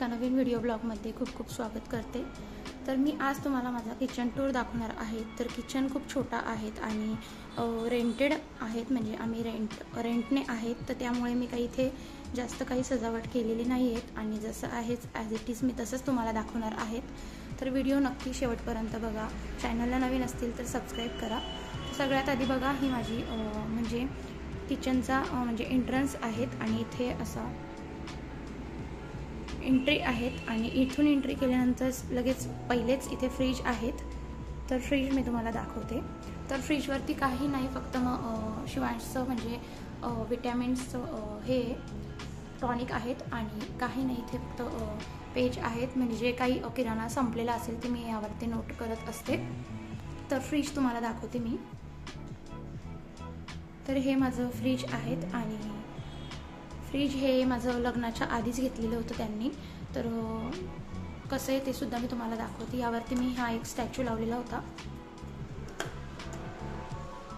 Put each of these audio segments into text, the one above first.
एका नवीन व्हिडिओ ब्लॉगमध्ये खूप खूप स्वागत करते। तर मी आज तुम्हाला माझा किचन टूर दाखवणार आहे। तर किचन खूप छोटा आहे आणि रेंटेड आहेत, म्हणजे आम्ही रेंटने आहेत, तर त्यामुळे मी काही इथे जास्त काही सजावट केलेली नाही आहे आणि जसं आहेच ॲज इट इज मी तसंच तुम्हाला दाखवणार आहे। तर व्हिडिओ नक्की शेवटपर्यंत बघा। चॅनलला नवीन असतील तर सबस्क्राईब करा। सगळ्यात आधी बघा, ही माझी म्हणजे किचनचा म्हणजे एंट्रन्स आहेत आणि इथे असा एंट्री आहेत आणि इथून एंट्री केल्यानंतर लगेच पहिलेच इथे फ्रीज आहेत। तर फ्रीज मी तुम्हाला दाखवते। तर फ्रीजवरती काही नाही, फक्त मग शिवांशचं म्हणजे विटॅमिन्सचं हे टॉनिक आहेत आणि काही नाही, इथे फक्त पेज आहेत, म्हणजे जे काही किराणा संपलेला असेल ते मी यावरती नोट करत असते। तर फ्रीज तुम्हाला दाखवते मी। तर हे माझं फ्रीज आहेत आणि फ्रीज हे माझं लग्नाच्या आधीच घेतलेलं होतं त्यांनी। तर कसं आहे ते सुद्धा मी तुम्हाला दाखवते। यावरती मी हा एक स्टॅच्यू लावलेला होता।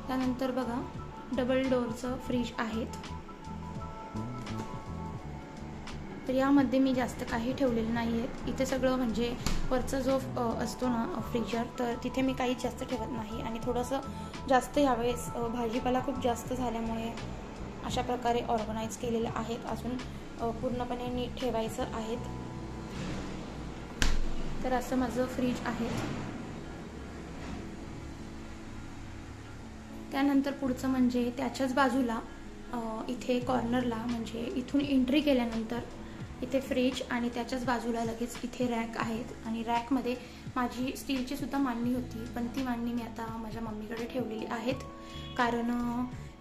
त्यानंतर बघा, डबल डोअरचं फ्रीज आहेत। तर यामध्ये मी जास्त काही ठेवलेलं नाही आहे। इथे सगळं म्हणजे वरचा जो असतो ना फ्रीजर, तर तिथे मी काही जास्त ठेवत नाही आणि थोडंसं जास्त यावेळेस भाजीपाला खूप जास्त झाल्यामुळे अशा प्रकारे ऑर्गनाइज केलेले आहेत। अजून पूर्णपणे नीट ठेवायचं आहेत। तर असं माझं फ्रीज आहे। त्यानंतर पुढचं म्हणजे त्याच्याच बाजूला इथे कॉर्नरला, म्हणजे इथून एंट्री केल्यानंतर इथे फ्रीज आणि त्याच्याच बाजूला लगेच इथे रॅक आहेत आणि रॅकमध्ये माझी स्टीलची सुद्धा मांडणी होती, पण ती मांडणी मी आता माझ्या मम्मीकडे ठेवलेली आहेत। कारण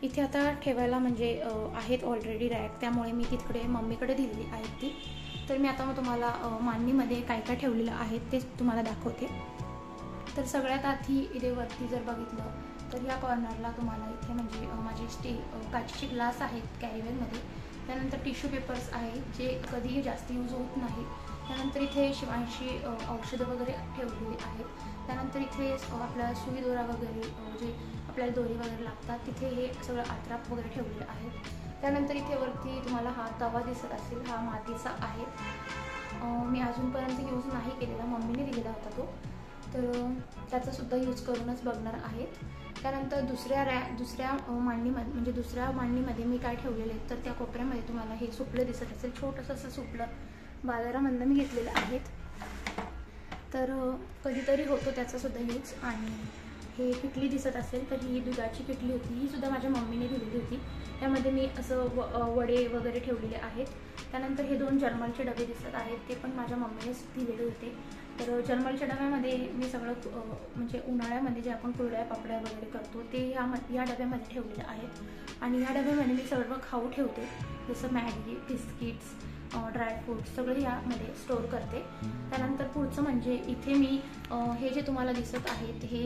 इथे आता ठेवायला म्हणजे आहेत ऑलरेडी रॅक, त्यामुळे मी तिकडे मम्मीकडे दिलेली आहेत ती। तर मी आता मग तुम्हाला मांडणीमध्ये काय काय ठेवलेलं आहे ते तुम्हाला दाखवते। तर सगळ्यात आधी इथे वरती जर बघितलं तर या कॉर्नरला तुम्हाला इथे म्हणजे माझे काचेचे ग्लास आहेत कॅरीवेअरमध्ये। त्यानंतर टिश्यू पेपर्स आहेत जे कधीही जास्त यूज होत नाही। त्यानंतर इथे शिवांशी औषधं वगैरे ठेवलेली आहेत। त्यानंतर इथे आपला सुई दोरा वगैरे जे आपल्याला दोरी वगैरे लागतात, तिथे हे सगळं आत्राप वगैरे ठेवलेले आहेत। त्यानंतर इथे वरती तुम्हाला हा तवा दिसत असेल, हा मातीचा आहे। मी अजूनपर्यंत यूज नाही केलेला, मम्मीने दिलेला होता तो, तर त्याचा सुद्धा यूज करूनच बघणार आहेत। त्यानंतर दुसऱ्या मांडणीमध्ये म्हणजे दुसऱ्या मांडणीमध्ये मी काय ठेवलेलं आहे, तर त्या कोपऱ्यामध्ये तुम्हाला हे सुपलं दिसत असेल, छोटंसं असं सुपलं बाजारामधनं मी घेतलेलं आहेत। तर कधीतरी होतो त्याचा सुद्धा यूज। आणि हे किटली दिसत असेल, तर ही दुधाची किटली होती, ही सुद्धा माझ्या मम्मीने दिलेली होती। त्यामध्ये मी असं वडे वगैरे ठेवलेले आहेत। त्यानंतर हे दोन जर्मलचे डबे दिसत आहेत, ते पण माझ्या मम्मीनेच दिलेले होते। तर जर्मलच्या डब्यामध्ये मी सगळं म्हणजे उन्हाळ्यामध्ये जे आपण कुरड्या पापड्या वगैरे करतो ते या डब्यामध्ये ठेवलेले आहेत। आणि या डब्यामध्ये मी सर्व खाऊ ठेवते, जसं मॅगी, बिस्किट्स, ड्रायफ्रूट्स सगळे यामध्ये स्टोअर करते। त्यानंतर पुढचं म्हणजे इथे मी हे जे तुम्हाला दिसत आहेत हे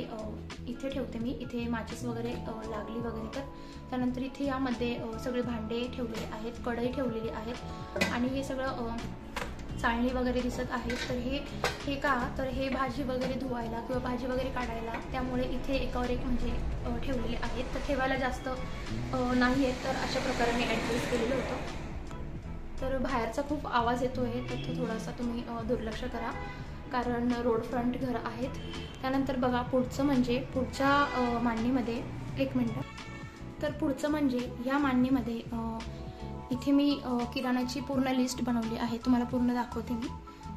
इथे ठेवते मी, इथे माचीस वगैरे लागली वगैरे तर। त्यानंतर इथे यामध्ये सगळे भांडे ठेवलेले आहेत, कढई ठेवलेली आहेत आणि हे सगळं चाळणी वगैरे दिसत आहेत। तर हे का, तर हे भाजी वगैरे धुवायला किंवा भाजी वगैरे काढायला, त्यामुळे इथे एकावर एक म्हणजे ठेवलेले आहेत। तर ठेवायला जास्त नाही आहेत, तर अशा प्रकारे मी ॲडजस्ट केलेलं होतं। तर बाहेरचा खूप आवाज येतो आहे, तर तो थोडासा तुम्ही दुर्लक्ष करा, कारण रोड फ्रंट घर आहेत। त्यानंतर बघा, पुढचं म्हणजे पुढच्या मांडणीमध्ये एक मिनटं, तर पुढचं म्हणजे या मांडणीमध्ये इथे मी किराणाची पूर्ण लिस्ट बनवली आहे, तुम्हाला पूर्ण दाखवते मी।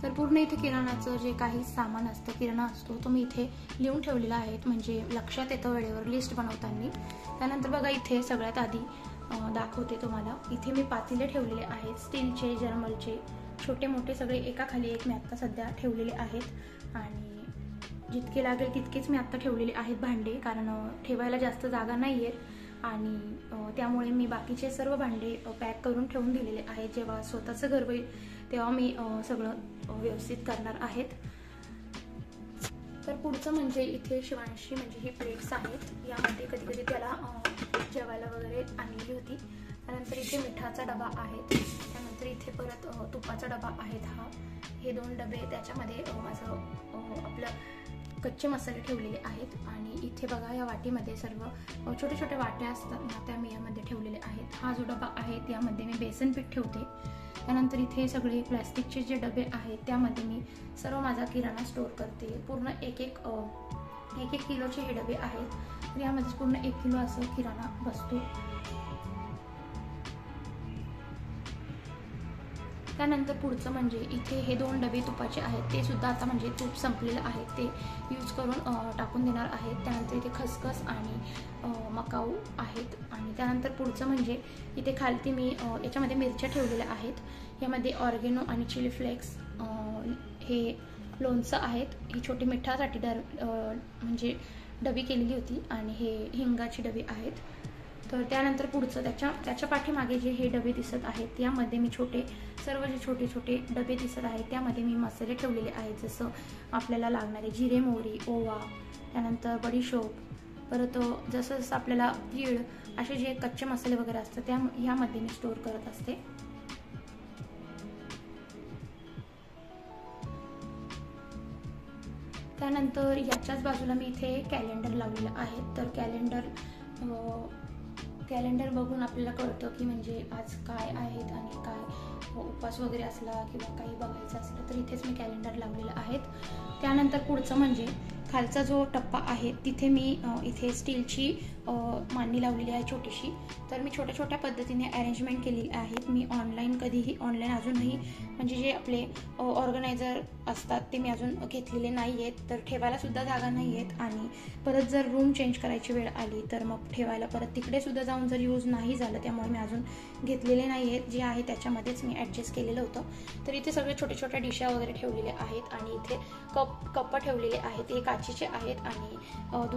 तर पूर्ण इथे किराणाचं जे काही सामान असतं, किराणा असतो, तो मी इथे लिहून ठेवलेला आहे, म्हणजे लक्षात येतं वेळेवर लिस्ट बनवताना। त्यानंतर बघा, इथे सगळ्यात आधी दाखवते तुम्हाला, इथे मी पातेले ठेवलेले आहेत, स्टीलचे, जर्मलचे, छोटे मोठे सगळे एकाखाली एक मी आत्ता सध्या ठेवलेले आहेत। आणि जितके लागेल तितकेच मी आत्ता ठेवलेले आहेत भांडे, कारण ठेवायला जास्त जागा नाही आहे आणि त्यामुळे मी बाकीचे सर्व भांडे पॅक करून ठेवून दिलेले आहेत। जेव्हा स्वतःचं घर होईल तेव्हा मी सगळं व्यवस्थित करणार आहेत। तर पुढचं म्हणजे इथे शिवांशी म्हणजे ही प्लेट्स आहेत, यामध्ये कधी कधी त्याला जेवायला वगैरे आणलेली होती। त्यानंतर इथे मिठाचा डबा आहेत। त्यानंतर इथे परत तुपाचा डबा आहेत। हे दोन डबे, त्याच्यामध्ये माझं आपलं कच्चे मसाले ठेवलेले आहेत. आणि इथे बघा या वाटीमध्ये सर्व छोटे छोटे वाट्या असतात ना, त्या मी यामध्ये ठेवलेले आहेत. हा जो डबा आहे त्यामध्ये मी बेसन पीठ ठेवते. त्यानंतर इथे सगळे प्लॅस्टिकचे जे डबे आहेत त्यामध्ये मी सर्व माझा किराणा स्टोअर करते. पूर्ण एक एक किलोचे हे डबे आहेत, तर यामध्ये पूर्ण 1 किलो असं किराणा बसतो. त्यानंतर पुढचं म्हणजे इथे हे 2 डबे तुपाचे आहेत, ते सुद्धा आता म्हणजे तूप संपलेलं आहे ते यूज करून टाकून देणार आहेत. त्यानंतर इथे खसखस आणि मकाऊ आहेत. आणि त्यानंतर पुढचं म्हणजे इथे खालती मी याच्यामध्ये मिरच्या ठेवलेल्या आहेत. यामध्ये ऑर्गेनो आणि चिली फ्लेक्स, हे लोणचं आहेत, ही छोटी मिठासाठी म्हणजे डबी केलेली होती. आणि हे हिंगाची डबी आहेत. तर त्यानंतर पुढचं त्याच्या पाठीमागे जे हे डबे दिसत आहेत यामध्ये मी सर्व जे छोटे छोटे डबे दिसत आहेत त्यामध्ये मी मसाले ठेवलेले आहेत. जसं आपल्याला लागणारे जिरे, मोहरी, ओवा, त्यानंतर बडीशोप, परत जसं जसं आपल्याला तीळ, असे जे कच्चे मसाले वगैरे असतात यामध्ये मी स्टोअर करत असते. त्यानंतर याच्याच बाजूला मी इथे कॅलेंडर लावलेलं आहे. तर कॅलेंडर बघून आपल्याला कळतं की म्हणजे आज काय आहेत आणि काय उपवास वगैरे असला किंवा काही बघायचं असलं तर इथेच मी कॅलेंडर लावलेलं आहेत. त्यानंतर पुढचं म्हणजे खालचा जो टप्पा आहे तिथे मी इथे स्टीलची मांडणी लावलेली आहे छोटीशी. तर मी छोट्या छोट्या पद्धतीने अरेंजमेंट केलेली आहेत. मी ऑनलाईन अजूनही म्हणजे जे आपले ऑर्गनायझर असतात ते मी अजून घेतलेले नाही आहेत. तर ठेवायला सुद्धा जागा नाही आहेत. आणि परत जर रूम चेंज करायची वेळ आली तर मग ठेवायला परत तिकडे सुद्धा जाऊन जर यूज नाही झालं, त्यामुळे मी अजून घेतलेले नाही आहेत. जे आहे त्याच्यामध्येच मी ॲडजस्ट केलेलं होतं. तर इथे सगळे छोटे छोट्या डिशा वगैरे ठेवलेल्या आहेत. आणि इथे कप ठेवलेले आहेत, ते काचेचे आहेत. आणि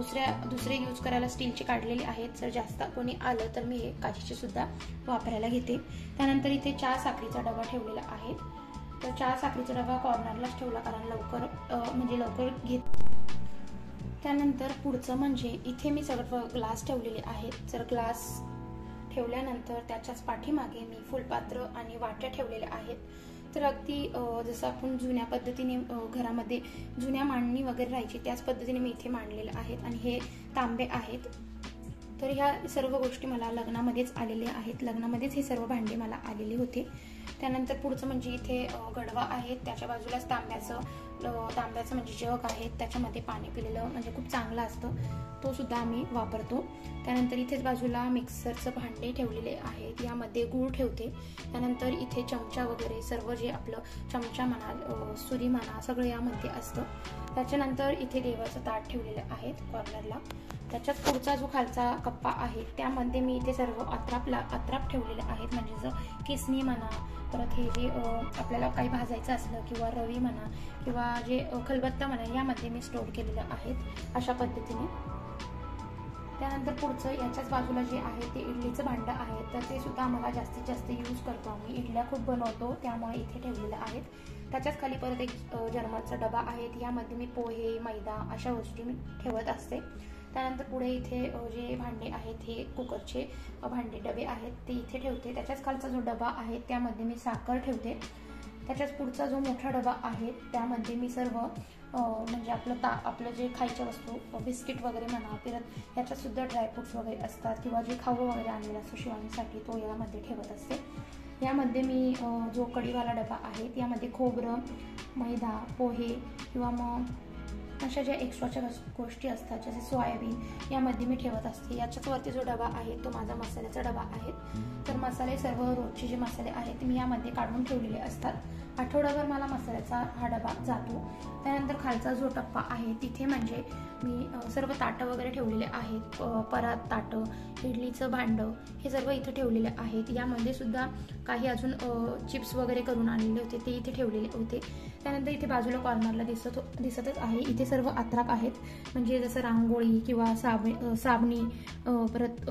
दुसरे यूज करायला स्टीलचे काढलेले आहेत. जर जास्त कोणी आलं तर मी हे काचेचे सुद्धा वापरायला घेते. त्यानंतर इथे चहा साखरेचा डबा ठेवलेला आहे. तर चहा साखरेचा डबा कॉर्नरलाच ठेवला कारण लवकर घेत. त्यानंतर पुढचं म्हणजे इथे मी सर्व ग्लास ठेवलेले आहेत. जर ग्लास ठेवल्यानंतर त्याच्याच पाठीमागे मी फुलपात्र आणि वाट्या ठेवलेल्या आहेत. तर अगदी जसं आपण जुन्या पद्धतीने घरामध्ये जुन्या मांडणी वगैरे राहायची त्याच पद्धतीने मी इथे मांडलेलं आहेत. आणि हे तांबे आहेत. तर ह्या सर्व गोष्टी मला लग्नामध्येच आलेल्या आहेत. लग्नामध्येच हे सर्व भांडे मला आलेले होते. त्यानंतर पुढचं म्हणजे इथे गडवा आहेत. त्याच्या बाजूलाच तांब्याचं म्हणजे जग आहे, त्याच्यामध्ये पाणी पिलेलं म्हणजे खूप चांगलं असतं, तो सुद्धा आम्ही वापरतो. त्यानंतर इथेच बाजूला मिक्सरचं भांडे ठेवलेले आहेत. यामध्ये गूळ ठेवते. त्यानंतर इथे चमचा वगैरे सर्व जे आपलं चमचा म्हणा, सुरी म्हणा, सगळं यामध्ये असतं. त्याच्यानंतर इथे देवाचं ताट ठेवलेलं आहे कॉर्नरला. त्याच्यात पुढचा जो खालचा कप्पा आहे त्यामध्ये मी इथे सर्व अत्राप ठेवलेले आहेत. म्हणजे जर किसणी म्हणा, परत हे जे आपल्याला काही भाजायचं असलं किंवा रवी म्हणा किंवा जे खलबत्ता म्हणा, यामध्ये मी स्टोअर केलेलं आहेत अशा पद्धतीने. त्यानंतर पुढचं याच्याच बाजूला जे आहे ते इडलीचं भांडं आहे. तर ते सुद्धा आम्हाला जास्तीत जास्त यूज करतो आम्ही. इडल्या खूप बनवतो त्यामुळे इथे ठेवलेलं आहेत. त्याच्याच खाली परत एक जर्मलचा डबा आहे. यामध्ये मी पोहे, मैदा अशा गोष्टी मी ठेवत असते. त्यानंतर पुढे इथे जे भांडे आहेत हे कुकरचे भांडे डबे आहेत ते इथे ठेवते. त्याच्याच खालचा जो डबा आहे त्यामध्ये मी साखर ठेवते. त्याच्याच पुढचा जो मोठा डबा आहे त्यामध्ये मी सर्व म्हणजे आपलं जे खायच्या वस्तू, बिस्किट वगैरे म्हणा, परत याच्यात सुद्धा ड्रायफ्रुट्स वगैरे असतात किंवा जे खाऊ वगैरे आणलेला असतो शिवानीसाठी तो यामध्ये ठेवत असते. यामध्ये मी जो कढीवाला डबा आहे यामध्ये खोबरं, मैदा, पोहे किंवा मग अशा ज्या एक्स्ट्राच्या गोष्टी असतात जसे सोयाबीन यामध्ये मी ठेवत असते. याच्याच वरती जो डबा आहे तो माझा मसाल्याचा डबा आहे. तर मसाले सर्व रोजचे जे मसाले आहेत मी यामध्ये काढून ठेवलेले असतात. आठवड्याभर मला मसाल्याचा हा डबा जातो. त्यानंतर खालचा जो टप्पा आहे तिथे म्हणजे मी सर्व ताटं वगैरे ठेवलेले आहेत. परात, ताटं, इडलीचं भांडं हे सर्व इथे ठेवलेले आहेत. यामध्ये सुद्धा काही अजून चिप्स वगैरे करून आणलेले होते ते इथे ठेवलेले होते. त्यानंतर इथे बाजूला कॉर्नरला दिसतच आहे इथे सर्व अत्राप आहेत. म्हणजे जसं रांगोळी किंवा साबणी, परत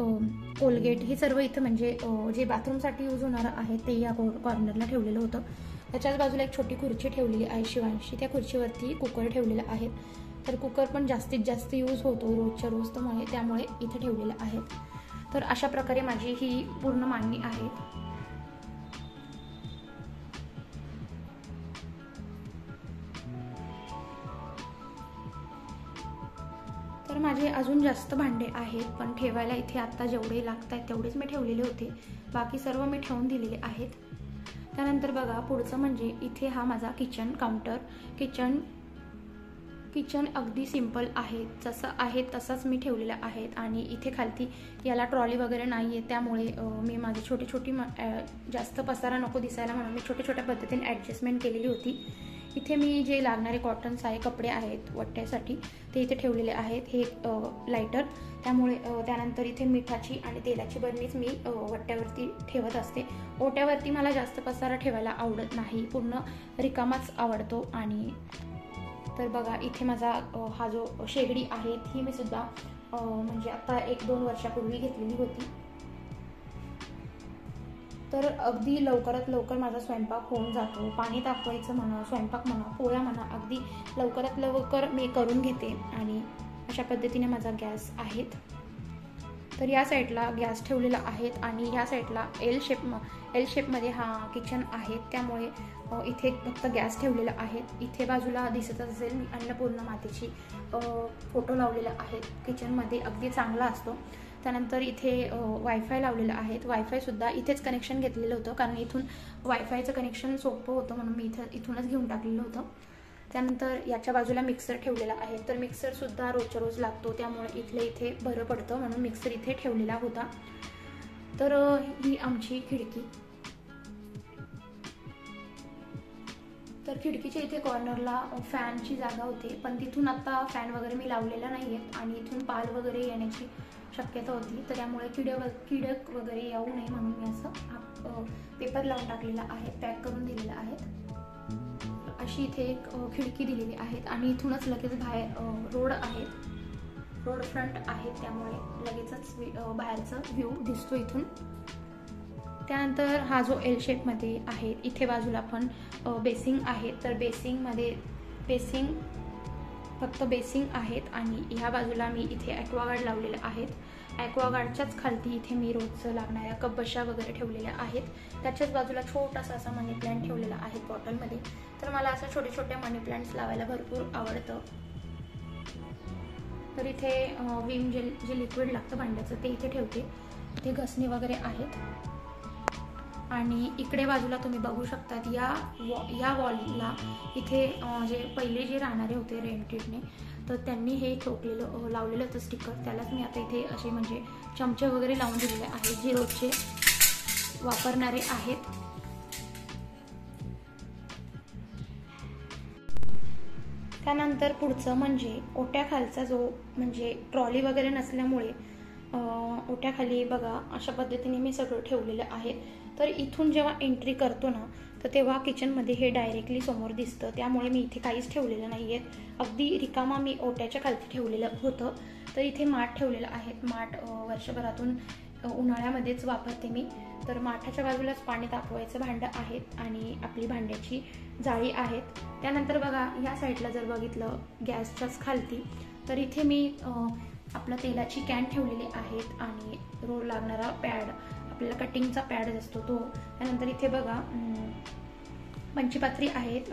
कोलगेट हे सर्व इथं म्हणजे जे बाथरूमसाठी यूज होणारं आहे ते या कॉर्नरला ठेवलेलं होतं. त्याच्याच बाजूला एक छोटी खुर्ची ठेवलेली आहे शिवांशी. त्या खुर्चीवरती कुकर ठेवलेला आहे. तर कुकर पण जास्तीत जास्त यूज होतो रोजच्या रोज, त्यामुळे इथे ठेवलेलं आहे. तर अशा प्रकारे माझी ही पूर्ण मांडणी आहे. तर माझे अजून जास्त भांडे आहेत, पण ठेवायला इथे आत्ता जेवढे लागत आहेत तेवढेच मी ठेवलेले होते, बाकी सर्व मी ठेवून दिलेले आहेत. त्यानंतर बघा पुढचं म्हणजे इथे हा माझा किचन काउंटर. किचन अगदी सिंपल आहे, जसं आहे तसंच मी ठेवलेलं आहे. आणि इथे खालती याला ट्रॉली वगैरे नाही आहे, त्यामुळे मी माझी छोटी जास्त पसारा नको दिसायला म्हणून मी छोट्या पद्धतीने ॲडजस्टमेंट केलेली होती. इथे मी जे लागणारे कॉटन्स आहे, कपडे आहेत वट्ट्यासाठी, ते इथे ठेवलेले आहेत. हे लायटर, त्यामुळे त्यानंतर इथे मिठाची आणि तेलाची बरणीच मी वट्ट्यावरती ठेवत असते. ओट्यावरती मला जास्त पसारा ठेवायला आवडत नाही, पूर्ण रिकामाच आवडतो. आणि तर बघा इथे माझा हा जो शेगडी आहे ही मी सुद्धा म्हणजे आता 1-2 वर्षापूर्वी घेतलेली होती. तर अगदी लवकरात लवकर माझा स्वयंपाक होऊन जातो. पाणी तापवायचं म्हणा, स्वयंपाक म्हणा, पोळ्या म्हणा, अगदी लवकरात लवकर मी करून घेते. आणि अशा पद्धतीने माझा गॅस आहेत. तर या साईडला गॅस ठेवलेला आहेत आणि ह्या साईडला एल शेपमध्ये हा किचन आहे, त्यामुळे इथे फक्त गॅस ठेवलेला आहे. इथे बाजूला दिसत असेल मी अन्नपूर्णा मातेची फोटो लावलेला आहे किचनमध्ये, अगदी चांगला असतो. त्यानंतर इथे वायफाय लावलेलं आहे. वायफायसुद्धा इथेच कनेक्शन घेतलेलं होतं, कारण इथून वायफायचं कनेक्शन सोपं होतं म्हणून मी इथूनच घेऊन टाकलेलं होतं. त्यानंतर याच्या बाजूला मिक्सर ठेवलेला आहे. तर मिक्सरसुद्धा रोजच्या रोज लागतो, त्यामुळे इथे बरं पडतं म्हणून मिक्सर इथे ठेवलेला होता. तर ही आमची खिडकी. तर खिडकीच्या इथे कॉर्नरला फॅनची जागा होती, पण तिथून आता फॅन वगैरे मी लावलेला नाही आहेत आणि इथून पाल वगैरे येण्याची शक्यता होती. तर त्यामुळे किडक वगैरे येऊ नये म्हणून मी असं पेपर लावून टाकलेला आहे, पॅक करून दिलेला आहे. अशी इथे एक खिडकी दिलेली आहे आणि इथूनच लगेच बाहेर रोड आहेत, रोड फ्रंट आहेत, त्यामुळे लगेचच बाहेरचा व्ह्यू दिसतो इथून. त्यानंतर हा जो एल शेपमध्ये आहे, इथे बाजूला पण बेसिंग आहे. तर फक्त बेसिंग आहेत आणि ह्या बाजूला मी इथे ॲक्वागार्ड लावलेले आहेत. ॲक्वागार्डच्याच खालती इथे मी रोजचं लागणाऱ्या कपबशा वगैरे ठेवलेल्या आहेत. त्याच्याच बाजूला छोटासा असा मनी प्लांट ठेवलेला आहे बॉटलमध्ये. तर मला असं छोटे मनी प्लांट्स लावायला भरपूर आवडतं. तर इथे विम जे लिक्विड लागतं भांड्याचं ते इथे ठेवते. इथे घसणी वगैरे आहेत. आणि इकडे बाजूला तुम्ही बघू शकतात या वॉलला इथे पहिले जे राहणारे होते रेंटेडने, तर त्यांनी हे लावलेलं होतं स्टिकर. त्यालाच मी आता इथे असे म्हणजे चमचे वगैरे लावून दिलेले आहेत, जे रोजचे वापरणारे आहेत. त्यानंतर पुढचं म्हणजे ओट्याखालचा जो म्हणजे ट्रॉली वगैरे नसल्यामुळे ओट्याखाली बघा अशा पद्धतीने मी सगळं ठेवलेलं आहे. तर इथून जेव्हा एंट्री करतो ना, तर तेव्हा किचनमध्ये हे डायरेक्टली समोर दिसतं, त्यामुळे मी इथे काहीच ठेवलेलं नाही आहे. अगदी रिकामा मी ओट्याच्या खालती ठेवलेलं होतं. तर इथे माठ ठेवलेलं आहे. माठ वर्षभरातून उन्हाळ्यामध्येच वापरते मी. तर माठाच्या बाजूलाच पाणी तापवायचं भांडं आहेत आणि आपली भांड्याची जाळी आहेत. त्यानंतर बघा या साईडला जर बघितलं गॅसच्याच खालती, तर इथे मी आपलं तेलाची कॅन ठेवलेली आहेत आणि रोड लागणारा पॅड, आपल्याला कटिंगचा पॅड असतो तो. त्यानंतर इथे बघा पंचपात्री आहेत,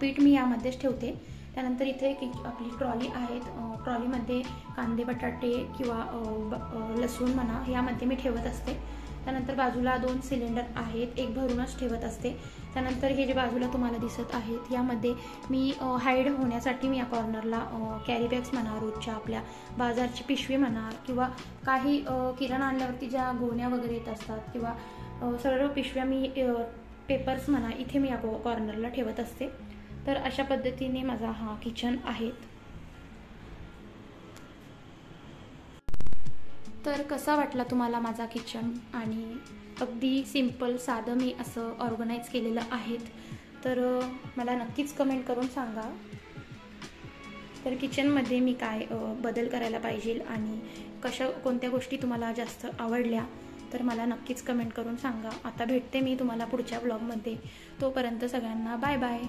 पीठ मी यामध्येच ठेवते. त्यानंतर इथे आपली ट्रॉली आहेत. ट्रॉलीमध्ये कांदे, बटाटे किंवा लसूण म्हणा यामध्ये मी ठेवत असते. त्यानंतर बाजूला 2 सिलेंडर आहेत, एक भरूनच ठेवत असते. त्यानंतर हे जे बाजूला तुम्हाला दिसत आहेत यामध्ये मी हाईड होण्यासाठी मी या कॉर्नरला कॅरी बॅग्स म्हणा, रोजच्या आपल्या बाजारची पिशवी म्हणा, किंवा काही किराणा आणल्यावरती ज्या गोण्या वगैरे येत असतात, किंवा सर्व पिशव्या मी पेपर्स म्हणा इथे मी या कॉर्नरला ठेवत असते. तर अशा पद्धतीने माझा हा किचन आहे. तर कसा वाटला तुम्हाला माझा किचन? आणि अगदी सिंपल साधं मी असं ऑर्गनाईज केलेलं आहेत. तर मला नक्कीच कमेंट करून सांगा. तर किचनमध्ये मी काय बदल करायला पाहिजे आणि कोणत्या गोष्टी तुम्हाला जास्त आवडल्या, तर मला नक्कीच कमेंट करून सांगा. आता भेटते मी तुम्हाला पुढच्या ब्लॉगमध्ये. तोपर्यंत सगळ्यांना बाय बाय.